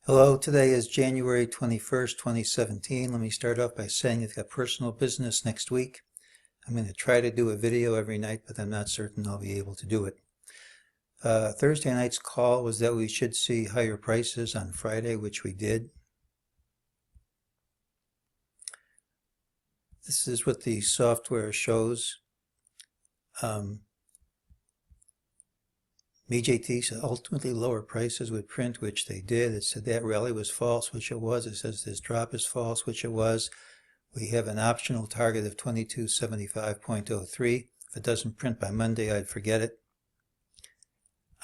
Hello, today is January 21st, 2017. Let me start off by saying I've got personal business next week. I'm going to try to do a video every night, but I'm not certain I'll be able to do it. Thursday night's call was that we should see higher prices on Friday, which we did. This is what the software shows. MEJT said ultimately lower prices would print, which they did. It said that rally was false, which it was. It says this drop is false, which it was. We have an optional target of 2275.03. If it doesn't print by Monday, I'd forget it.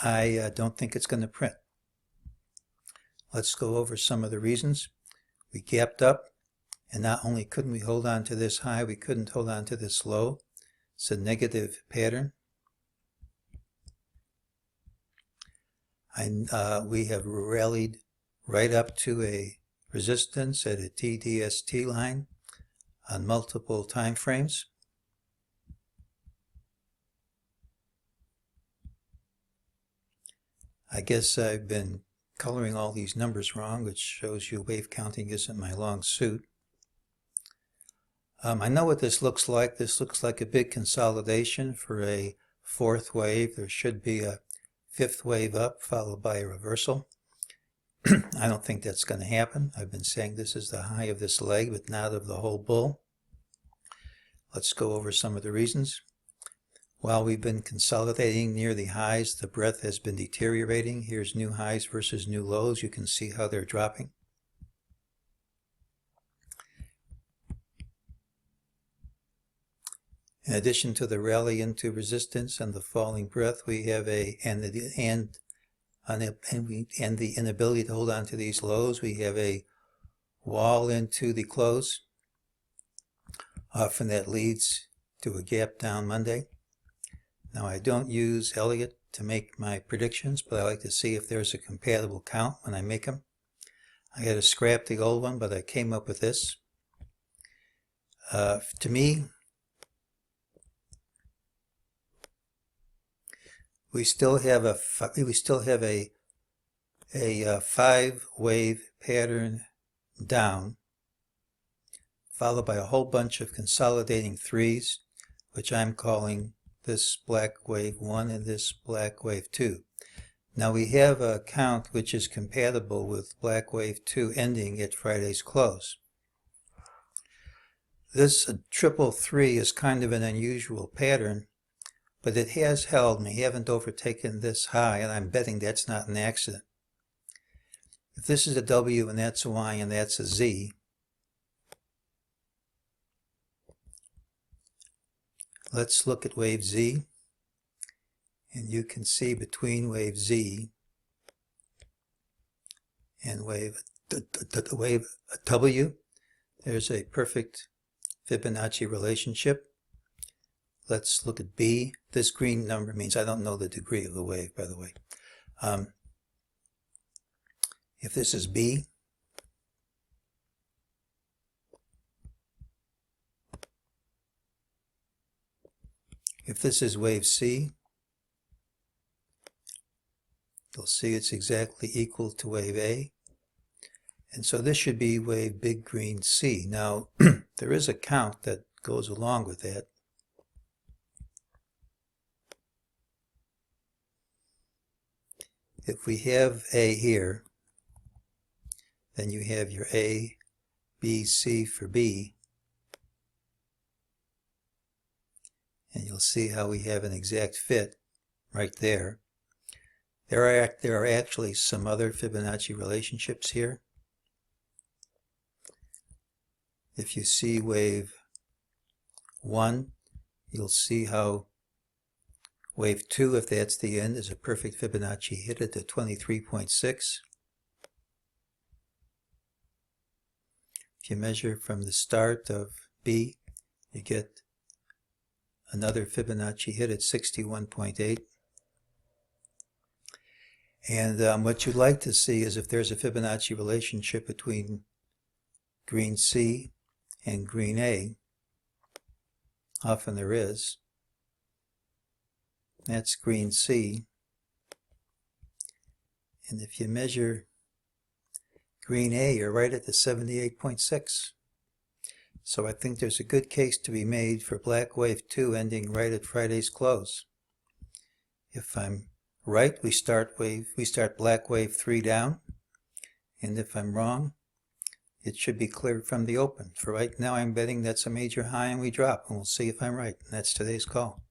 I don't think it's going to print. Let's go over some of the reasons. We gapped up, and not only couldn't we hold on to this high, we couldn't hold on to this low. It's a negative pattern. We have rallied right up to a resistance at a TDST line on multiple time frames. I guess I've been coloring all these numbers wrong, which shows you wave counting isn't my long suit. I know what this looks like. This looks like a big consolidation for a fourth wave. There should be a fifth wave up followed by a reversal. I don't think that's going to happen. I've been saying this is the high of this leg, but not of the whole bull. Let's go over some of the reasons. While we've been consolidating near the highs, the breadth has been deteriorating. Here's new highs versus new lows. You can see how they're dropping. In addition to the rally into resistance and the falling breadth, we have the inability to hold on to these lows. We have a wall into the close. Often that leads to a gap down Monday. Now I don't use Elliott to make my predictions, but I like to see if there's a compatible count when I make them. I had to scrap the old one, but I came up with this. To me, we still have a 5-wave pattern down, followed by a whole bunch of consolidating threes, which I'm calling this black wave 1 and this black wave 2. Now we have a count which is compatible with black wave 2 ending at Friday's close. This triple 3 is kind of an unusual pattern, but it has held me. We haven't overtaken this high, and I'm betting that's not an accident. If this is a W and that's a Y and that's a Z, let's look at wave Z, and you can see between wave Z and wave W, there's a perfect Fibonacci relationship. Let's look at B. This green number means I don't know the degree of the wave, by the way. If this is B, if this is wave C, you'll see it's exactly equal to wave A. And so this should be wave big green C. Now, there is a count that goes along with that. If we have A here, then you have your A, B, C for B. And you'll see how we have an exact fit right there. There are actually some other Fibonacci relationships here. If you see wave 1, you'll see how wave 2, if that's the end, is a perfect Fibonacci hit at the 23.6. If you measure from the start of B, you get another Fibonacci hit at 61.8. And what you'd like to see is if there's a Fibonacci relationship between green C and green A. Often there is. That's green C. And if you measure Green A, you're right at the 78.6. So I think there's a good case to be made for black wave 2 ending right at Friday's close. If I'm right, we start black wave 3 down, and if I'm wrong, it should be cleared from the open. For right now, I'm betting that's a major high and we drop, and we'll see if I'm right. That's today's call.